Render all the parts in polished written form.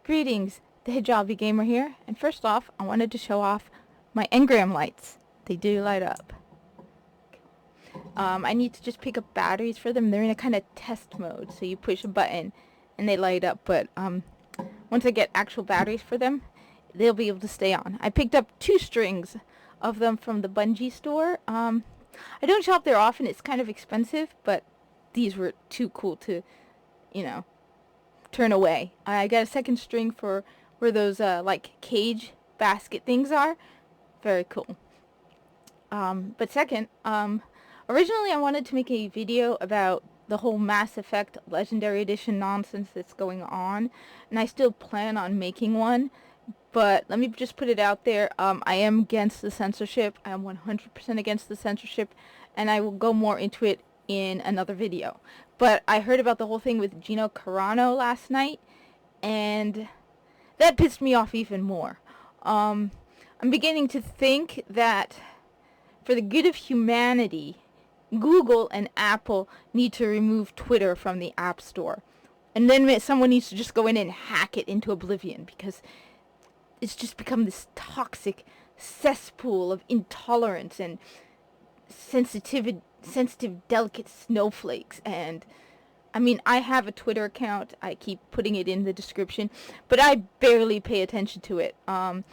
Greetings, the Hijabi Gamer here, and first off, I wanted to show off my engram lights. They do light up. I need to just pick up batteries for them. They're in a kind of test mode, so you push a button and they light up, but once I get actual batteries for them, they'll be able to stay on. I picked up 2 strings of them from the Bungie store. I don't shop there often, it's kind of expensive, but these were too cool to, turn away. I got a second string for where those like cage basket things are. Very cool. But second, originally I wanted to make a video about the whole Mass Effect Legendary Edition nonsense that's going on, and I still plan on making one, but let me just put it out there. I am against the censorship. I am 100% against the censorship, and I will go more into it in another video. But I heard about the whole thing with Gina Carano last night, and that pissed me off even more. I'm beginning to think that for the good of humanity, Google and Apple need to remove Twitter from the App Store. And then someone needs to just go in and hack it into oblivion, because it's just become this toxic cesspool of intolerance and sensitive, delicate snowflakes. And I mean, I have a Twitter account. I keep putting it in the description, but I barely pay attention to it. I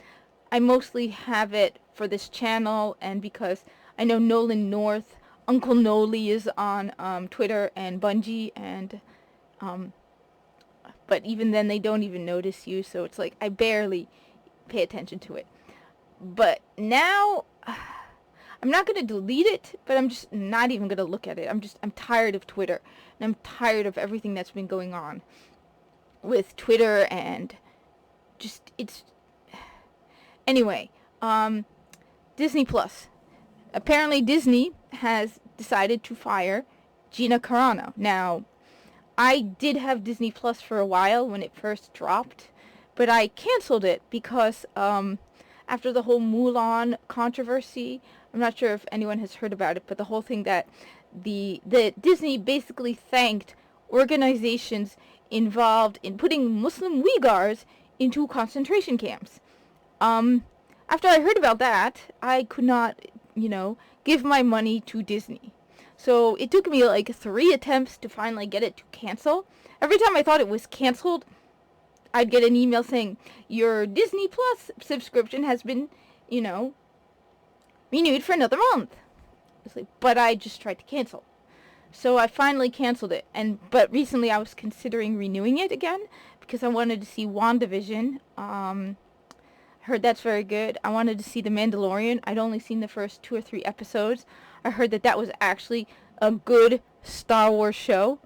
mostly have it for this channel, and because I know Nolan North, Uncle Noli, is on Twitter and Bungie, and but even then they don't even notice you, so it's like I barely pay attention to it. But now I'm not going to delete it, but I'm just not even going to look at it. I'm tired of Twitter, and I'm tired of everything that's been going on with Twitter, and just, anyway, Disney Plus. Apparently Disney has decided to fire Gina Carano. Now, I did have Disney Plus for a while when it first dropped, but I canceled it because after the whole Mulan controversy, I'm not sure if anyone has heard about it, but the whole thing that the Disney basically thanked organizations involved in putting Muslim Uyghurs into concentration camps. After I heard about that, I could not, give my money to Disney. So it took me like 3 attempts to finally get it to cancel. Every time I thought it was canceled, I'd get an email saying, your Disney Plus subscription has been, renewed for another month. It's like, but I just tried to cancel. So I finally canceled it. But recently I was considering renewing it again because I wanted to see WandaVision. Heard that's very good. I wanted to see The Mandalorian. I'd only seen the first 2 or 3 episodes. I heard that was actually a good Star Wars show.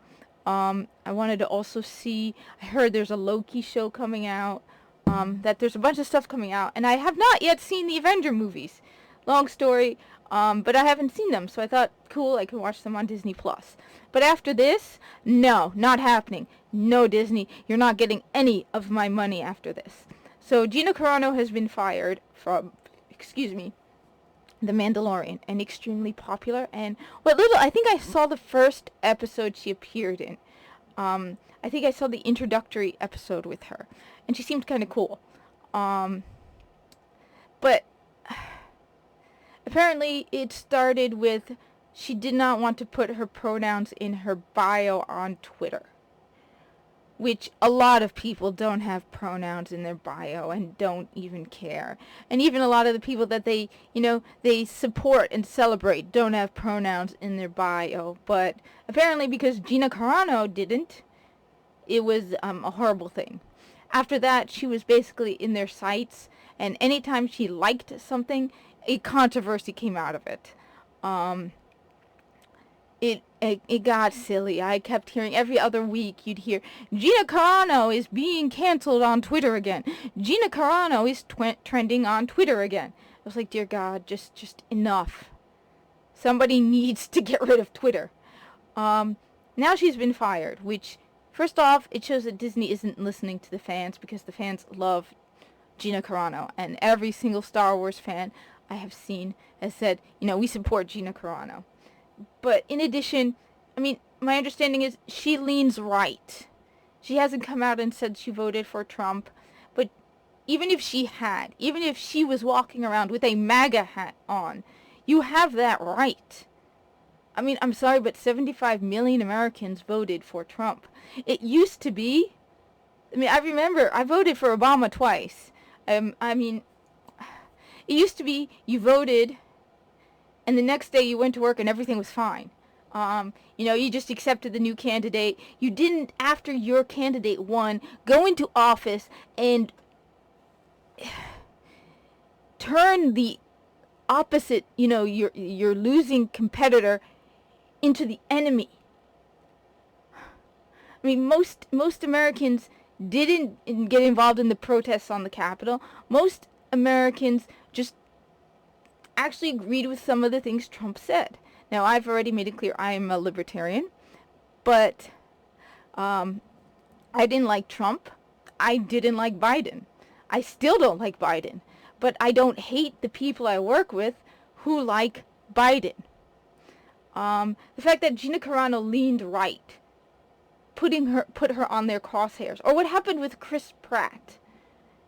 I wanted to also see, I heard there's a Loki show coming out, that there's a bunch of stuff coming out, and I have not yet seen the Avenger movies. Long story, but I haven't seen them, so I thought, cool, I can watch them on Disney Plus. But after this, no, not happening. No, Disney, you're not getting any of my money after this. So Gina Carano has been fired from, The Mandalorian, and extremely popular. And what little, I think I saw the first episode she appeared in. I think I saw the introductory episode with her, and she seemed kind of cool. But apparently it started with she did not want to put her pronouns in her bio on Twitter, which a lot of people don't have pronouns in their bio and don't even care. And even a lot of the people that they support and celebrate don't have pronouns in their bio. But apparently because Gina Carano didn't, it was a horrible thing. After that, she was basically in their sights, and anytime she liked something, a controversy came out of it. It got silly. I kept hearing every other week, you'd hear, Gina Carano is being canceled on Twitter again. Gina Carano is trending on Twitter again. I was like, dear God, just enough. Somebody needs to get rid of Twitter. Now she's been fired, which, first off, it shows that Disney isn't listening to the fans, because the fans love Gina Carano, and every single Star Wars fan I have seen has said, we support Gina Carano. But in addition, I mean, my understanding is she leans right. She hasn't come out and said she voted for Trump. But even if she had, even if she was walking around with a MAGA hat on, you have that right. I mean, I'm sorry, but 75 million Americans voted for Trump. It used to be, I mean, I remember I voted for Obama twice. I mean, it used to be you voted and the next day you went to work and everything was fine. You know, you just accepted the new candidate. You didn't, after your candidate won, go into office and turn the opposite, you know, your losing competitor into the enemy. I mean, most Americans didn't get involved in the protests on the Capitol. Most Americans just actually agreed with some of the things Trump said. Now, I've already made it clear I am a libertarian, but I didn't like Trump. I didn't like Biden. I still don't like Biden, but I don't hate the people I work with who like Biden. The fact that Gina Carano leaned right, put her on their crosshairs, or what happened with Chris Pratt.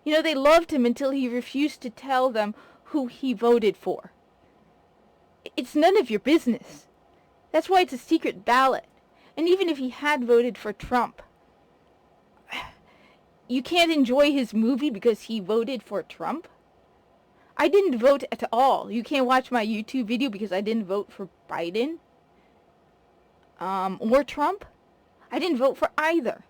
You know, they loved him until he refused to tell them who he voted for. It's none of your business. That's why it's a secret ballot. And even if he had voted for Trump, you can't enjoy his movie because he voted for Trump. I didn't vote at all. You can't watch my YouTube video because I didn't vote for Biden or Trump. I didn't vote for either.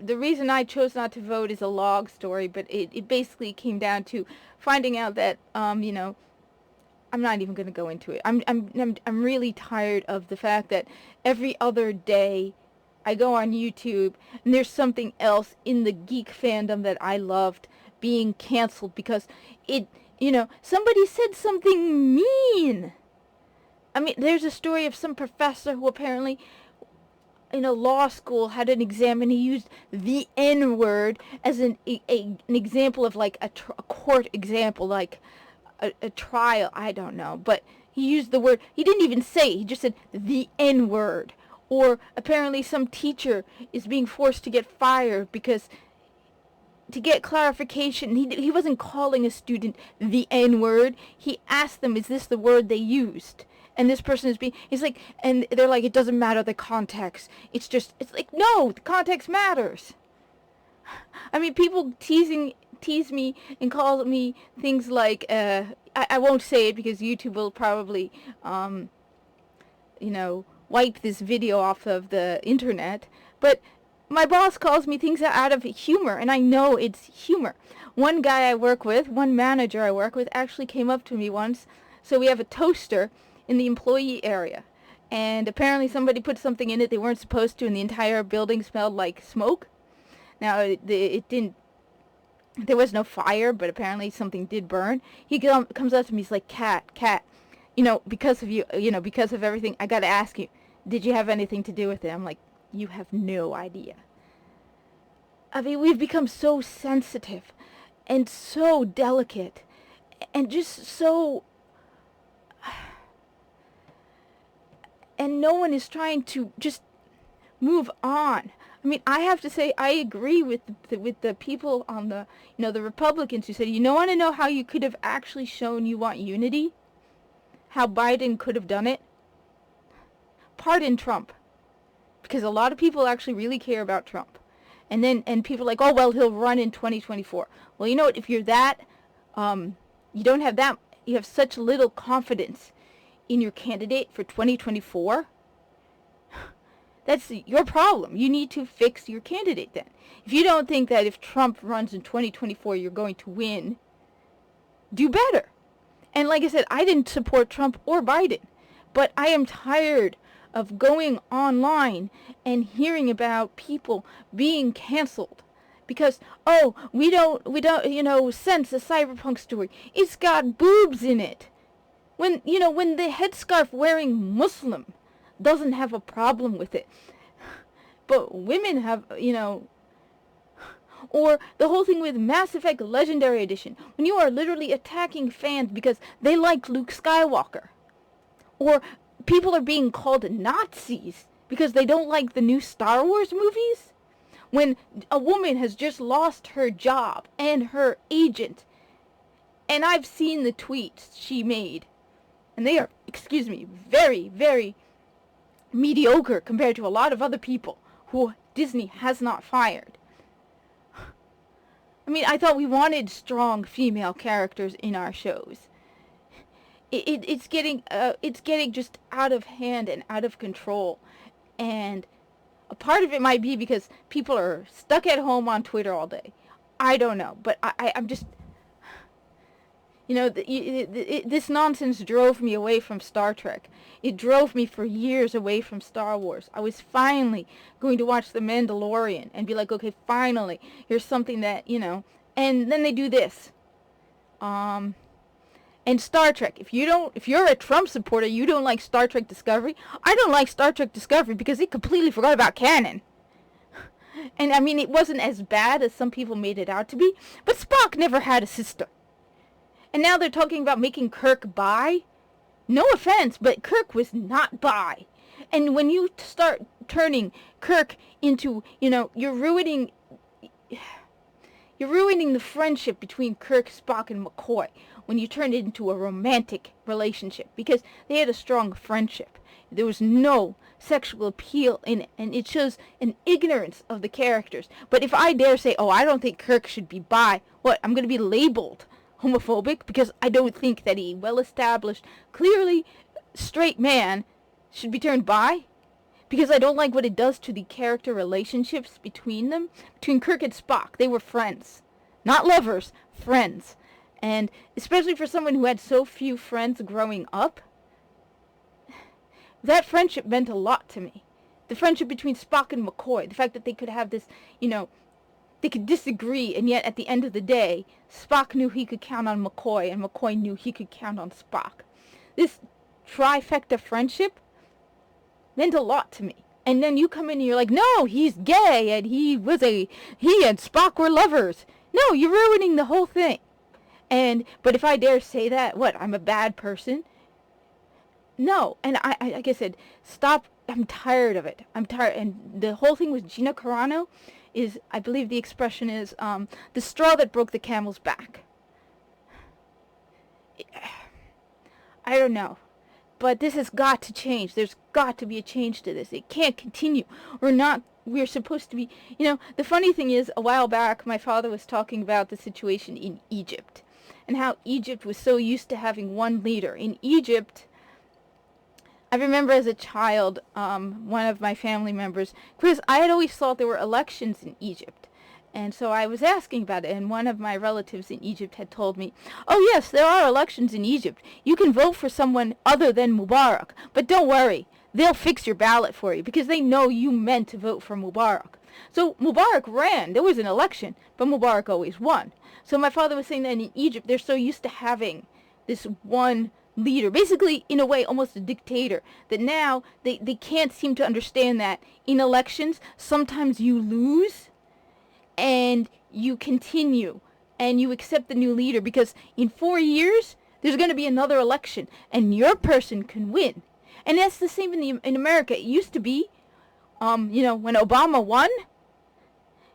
The reason I chose not to vote is a long story, but it basically came down to finding out that, you know, I'm not even going to go into it. I'm really tired of the fact that every other day I go on YouTube and there's something else in the geek fandom that I loved being canceled because it, you know, somebody said something mean. I mean, there's a story of some professor who apparently in a law school had an exam and he used the N-word as an example of like a court example, like a trial, I don't know, but he used the word, he didn't even say it, he just said the N-word. Or apparently some teacher is being forced to get fired because to get clarification, he wasn't calling a student the N-word, he asked them, is this the word they used? And this person is he's like, and they're like, it doesn't matter the context. It's like, no, the context matters. I mean, people tease me and call me things like, I won't say it because YouTube will probably, you know, wipe this video off of the internet. But my boss calls me things out of humor, and I know it's humor. One guy I work with, one manager I work with, actually came up to me once. So we have a toaster in the employee area, and apparently somebody put something in it they weren't supposed to, and the entire building smelled like smoke. Now it didn't, there was no fire, but apparently something did burn. He comes up to me, he's like, Kat, you know, because of you, you know, because of everything, I gotta ask you, did you have anything to do with it? I'm like, you have no idea. I mean, we've become so sensitive and so delicate and just so, and no one is trying to just move on. I mean, I have to say, I agree with the people on the, you know, the Republicans who said, you don't want to know how you could have actually shown you want unity? How Biden could have done it? Pardon Trump. Because a lot of people actually really care about Trump. And people are like, oh, well, he'll run in 2024. Well, you know what, if you're that, you don't have that, you have such little confidence in your candidate for 2024, that's your problem. You need to fix your candidate then. If you don't think that if Trump runs in 2024 you're going to win, do better. And like I said, I didn't support Trump or Biden, but I am tired of going online and hearing about people being canceled because, oh, we don't, you know, sense a cyberpunk story. It's got boobs in it. When, you know, when the headscarf wearing Muslim doesn't have a problem with it. But women have, you know, or the whole thing with Mass Effect Legendary Edition, when you are literally attacking fans because they liked Luke Skywalker. Or people are being called Nazis because they don't like the new Star Wars movies? When a woman has just lost her job and her agent, and I've seen the tweets she made, and they are, excuse me, very, very mediocre compared to a lot of other people who Disney has not fired. I mean, I thought we wanted strong female characters in our shows. It's getting just out of hand and out of control, and a part of it might be because people are stuck at home on Twitter all day. I don't know, but I'm just, you know, this nonsense drove me away from Star Trek. It drove me for years away from Star Wars. I was finally going to watch The Mandalorian and be like, okay, finally, here's something that, you know, and then they do this. And Star Trek, if you're a Trump supporter, you don't like Star Trek Discovery. I don't like Star Trek Discovery because it completely forgot about canon. And I mean, it wasn't as bad as some people made it out to be, but Spock never had a sister. And now they're talking about making Kirk bi. No offense, but Kirk was not bi. And when you start turning Kirk into, you know, you're ruining the friendship between Kirk, Spock, and McCoy when you turn it into a romantic relationship, because they had a strong friendship. There was no sexual appeal in it, and it shows an ignorance of the characters. But if I dare say, oh, I don't think Kirk should be bi, what, I'm going to be labeled homophobic because I don't think that a well-established, clearly straight man should be turned bi? Because I don't like what it does to the character relationships between them. Between Kirk and Spock, they were friends. Not lovers, friends. And especially for someone who had so few friends growing up, that friendship meant a lot to me. The friendship between Spock and McCoy, the fact that they could have this, you know, they could disagree, and yet at the end of the day, Spock knew he could count on McCoy, and McCoy knew he could count on Spock. This trifecta friendship meant a lot to me. And then you come in and you're like, no, he's gay, and he and Spock were lovers. No, you're ruining the whole thing. But if I dare say that, what, I'm a bad person? No, and I like I said, stop, I'm tired of it. I'm tired, and the whole thing with Gina Carano is, I believe the expression is, the straw that broke the camel's back. I don't know. But this has got to change. There's got to be a change to this. It can't continue. We're supposed to be, you know, the funny thing is, a while back, my father was talking about the situation in Egypt, and how Egypt was so used to having one leader. In Egypt, I remember as a child, one of my family members, because I had always thought there were elections in Egypt. And so I was asking about it, and one of my relatives in Egypt had told me, oh yes, there are elections in Egypt. You can vote for someone other than Mubarak, but don't worry, they'll fix your ballot for you, because they know you meant to vote for Mubarak. So Mubarak ran, there was an election, but Mubarak always won. So my father was saying that in Egypt, they're so used to having this one leader, basically in a way almost a dictator, that now they can't seem to understand that in elections sometimes you lose and you continue and you accept the new leader, because in 4 years there's going to be another election and your person can win. And that's the same in America. It used to be you know, when Obama won,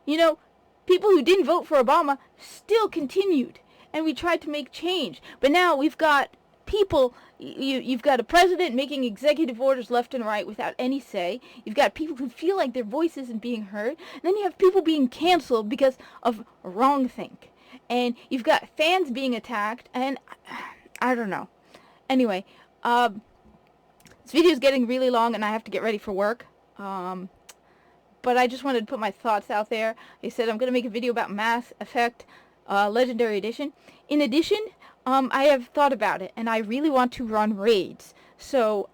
you know, people who didn't vote for Obama still continued, and we tried to make change. But now we've got people, you've got a president making executive orders left and right without any say. You've got people who feel like their voice isn't being heard. And then you have people being canceled because of wrongthink. And you've got fans being attacked, and I don't know. Anyway, this video is getting really long, and I have to get ready for work. But I just wanted to put my thoughts out there. I said I'm going to make a video about Mass Effect Legendary Edition. In addition, I have thought about it, and I really want to run raids. So,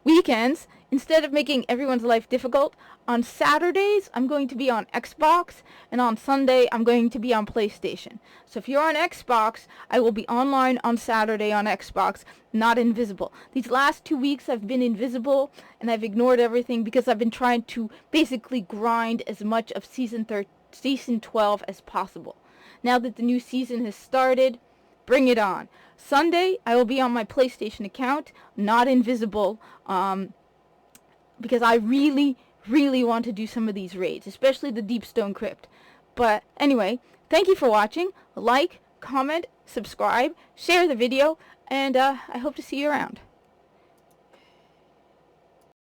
weekends, instead of making everyone's life difficult, on Saturdays, I'm going to be on Xbox, and on Sunday, I'm going to be on PlayStation. So if you're on Xbox, I will be online on Saturday on Xbox, not invisible. These last 2 weeks, I've been invisible, and I've ignored everything because I've been trying to basically grind as much of Season 12 as possible. Now that the new season has started, bring it on. Sunday, I will be on my PlayStation account, not invisible, because I really want to do some of these raids, especially the Deep Stone Crypt. But anyway, thank you for watching. Like, comment, subscribe, share the video, and I hope to see you around.